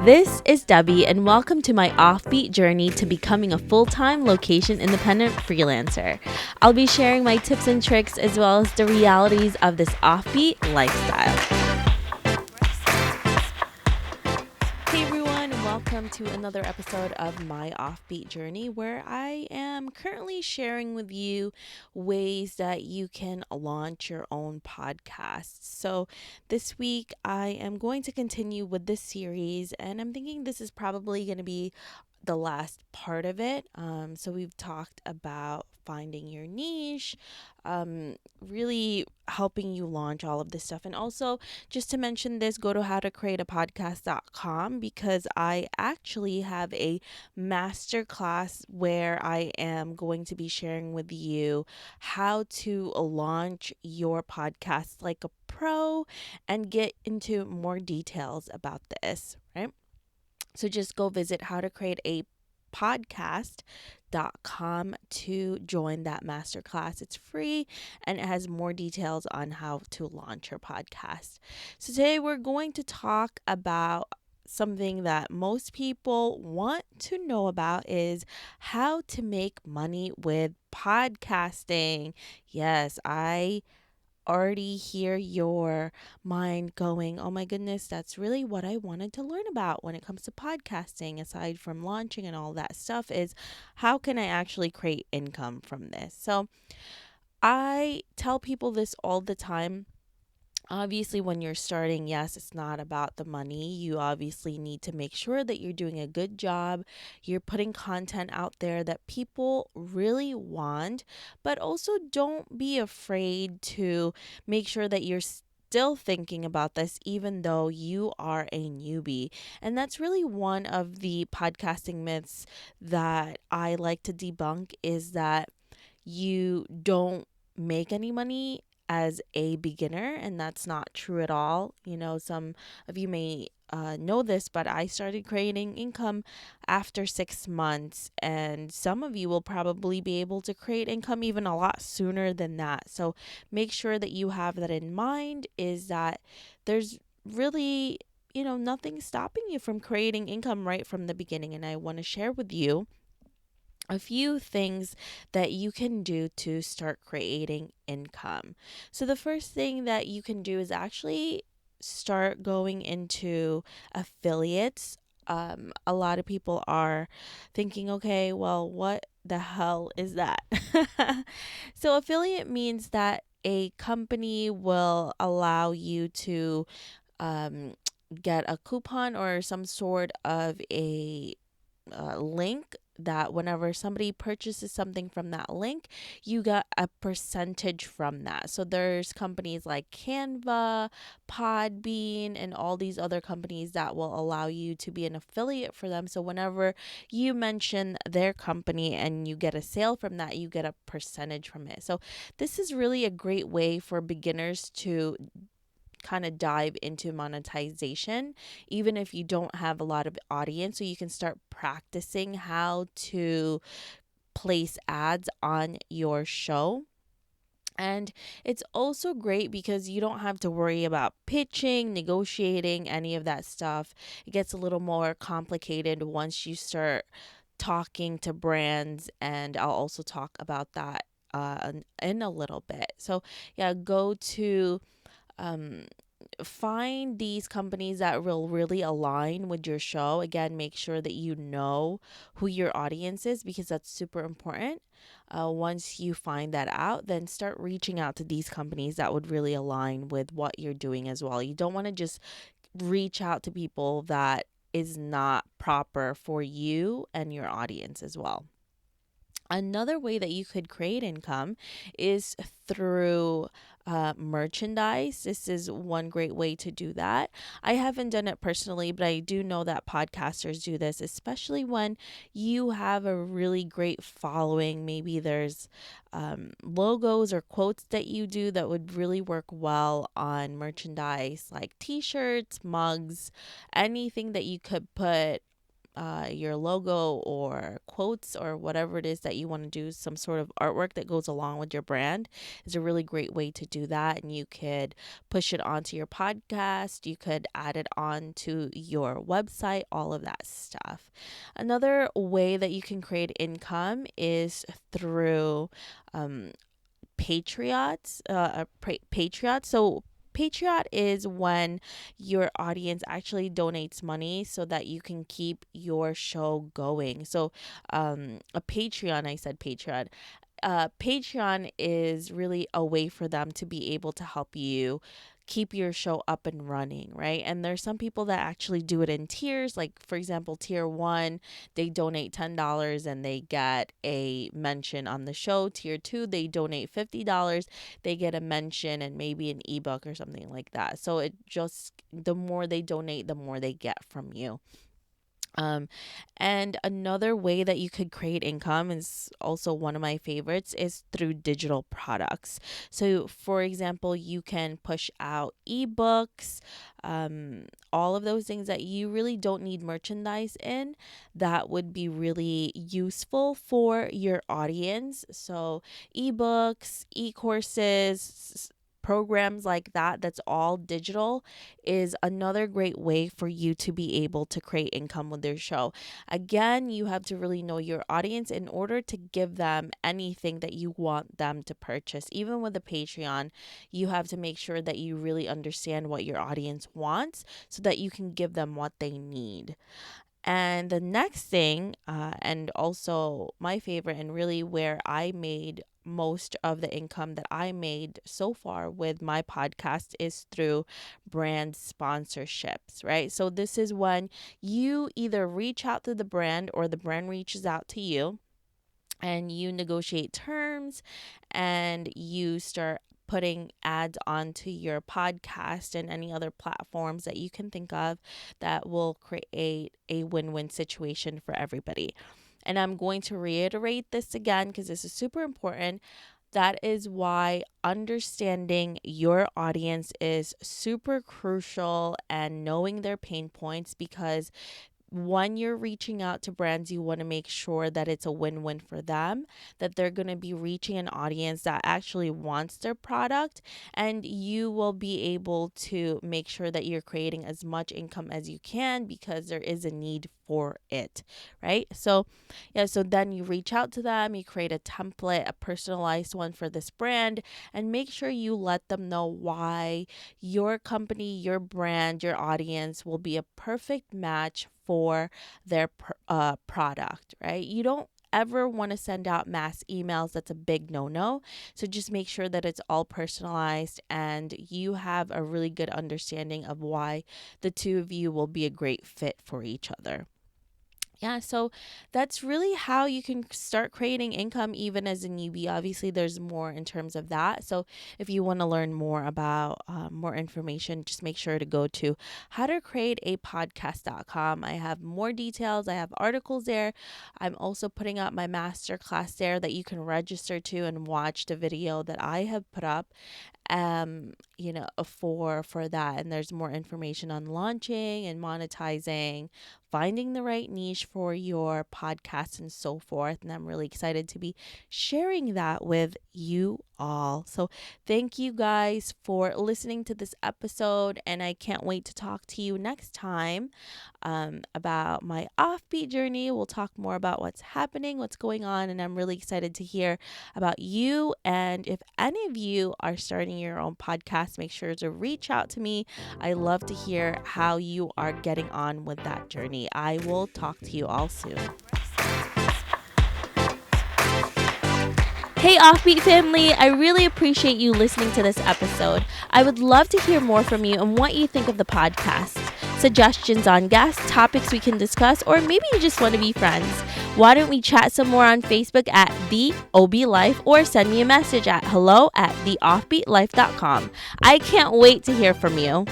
This is Debbie, and welcome to my Offbeat journey to becoming a full-time location-independent freelancer. I'll be sharing my tips and tricks as well as the realities of this offbeat lifestyle. Hey everyone, and welcome to another episode of my Offbeat journey, where I am currently sharing with you ways that you can launch your own podcast. So this week I am going to continue with this series, and I'm thinking this is probably going to be the last part of it. So we've talked about finding your niche, really helping you launch all of this stuff. And also, just to mention this, go to howtocreateapodcast.com because I actually have a masterclass where I am going to be sharing with you how to launch your podcast like a pro and get into more details about this, right? So just go visit howtocreateapodcast.com to join that masterclass. It's free and it has more details on how to launch your podcast. So today we're going to talk about something that most people want to know about is how to make money with podcasting. Yes, I already hear your mind going, oh my goodness, that's really what I wanted to learn about when it comes to podcasting, aside from launching and all that stuff, is how can I actually create income from this? So I tell people this all the time. Obviously, when you're starting, yes, it's not about the money. You obviously need to make sure that you're doing a good job. You're putting content out there that people really want, but also don't be afraid to make sure that you're still thinking about this, even though you are a newbie. And that's really one of the podcasting myths that I like to debunk is that you don't make any money as a beginner, and that's not true at all. You know, some of you may know this, but I started creating income after 6 months, and some of you will probably be able to create income even a lot sooner than that. So make sure that you have that in mind, is that there's really, nothing stopping you from creating income right from the beginning. And I want to share with you a few things that you can do to start creating income. So, the first thing that you can do is actually start going into affiliates. A lot of people are thinking, okay, well, what the hell is that? So, affiliate means that a company will allow you to um, get a coupon or some sort of a link that whenever somebody purchases something from that link, you get a percentage from that. So there's companies like Canva, Podbean, and all these other companies that will allow you to be an affiliate for them. So whenever you mention their company and you get a sale from that, you get a percentage from it. So this is really a great way for beginners to kind of dive into monetization, even if you don't have a lot of audience. So you can start practicing how to place ads on your show. And it's also great because you don't have to worry about pitching, negotiating, any of that stuff. It gets a little more complicated once you start talking to brands, and I'll also talk about that in a little bit. So, yeah, go to um, find these companies that will really align with your show. Again, make sure that you know who your audience is because that's super important. Once you find that out, then start reaching out to these companies that would really align with what you're doing as well. You don't want to just reach out to people that is not proper for you and your audience as well. Another way that you could create income is through merchandise. This is one great way to do that. I haven't done it personally, but I do know that podcasters do this, especially when you have a really great following. Maybe there's logos or quotes that you do that would really work well on merchandise, like t-shirts, mugs, anything that you could put your logo or quotes or whatever it is that you want to do, some sort of artwork that goes along with your brand, is a really great way to do that. And you could push it onto your podcast, you could add it onto your website, all of that stuff. Another way that you can create income is through Patreon. So Patreon is when your audience actually donates money so that you can keep your show going. So a Patreon, I said Patreon. Patreon is really a way for them to be able to help you keep your show up and running, right? And there's some people that actually do it in tiers. Like, for example, tier 1, they donate $10 and they get a mention on the show. Tier 2, they donate $50, they get a mention and maybe an ebook or something like that. So it just, the more they donate, the more they get from you. Um, and another way that you could create income is also one of my favorites, is through digital products. So, for example, you can push out ebooks, all of those things that you really don't need merchandise in, that would be really useful for your audience. So, ebooks, e-courses, programs like that, that's all digital, is another great way for you to be able to create income with their show. Again, you have to really know your audience in order to give them anything that you want them to purchase. Even with a Patreon, you have to make sure that you really understand what your audience wants so that you can give them what they need. And the next thing, and also my favorite, and really where I made most of the income that I made so far with my podcast, is through brand sponsorships, right? So this is when you either reach out to the brand or the brand reaches out to you, and you negotiate terms and you start putting ads onto your podcast and any other platforms that you can think of that will create a win-win situation for everybody. And I'm going to reiterate this again because this is super important. That is why understanding your audience is super crucial, and knowing their pain points, because when you're reaching out to brands, you want to make sure that it's a win-win for them, that they're going to be reaching an audience that actually wants their product, and you will be able to make sure that you're creating as much income as you can because there is a need for it, right? So then you reach out to them, you create a template, a personalized one for this brand, and make sure you let them know why your company, your brand, your audience will be a perfect match for their product, right? You don't ever want to send out mass emails. That's a big no-no. So just make sure that it's all personalized and you have a really good understanding of why the two of you will be a great fit for each other. Yeah, so that's really how you can start creating income even as a newbie. Obviously, there's more in terms of that. So if you want to learn more about more information, just make sure to go to howtocreateapodcast.com. I have more details. I have articles there. I'm also putting up my masterclass there that you can register to and watch the video that I have put up for that. And there's more information on launching and monetizing, finding the right niche for your podcast, and so forth. And I'm really excited to be sharing that with you all. So thank you guys for listening to this episode, and I can't wait to talk to you next time about my offbeat journey. We'll talk more about what's happening, what's going on, and I'm really excited to hear about you. And if any of you are starting your own podcast, make sure to reach out to me. I love to hear how you are getting on with that journey. I will talk to you all soon. Hey Offbeat family, I really appreciate you listening to this episode. I would love to hear more from you and what you think of the podcast. Suggestions on guests, topics we can discuss, or maybe you just want to be friends. Why don't we chat some more on Facebook at The OB Life, or send me a message at hello@theoffbeatlife.com. I can't wait to hear from you.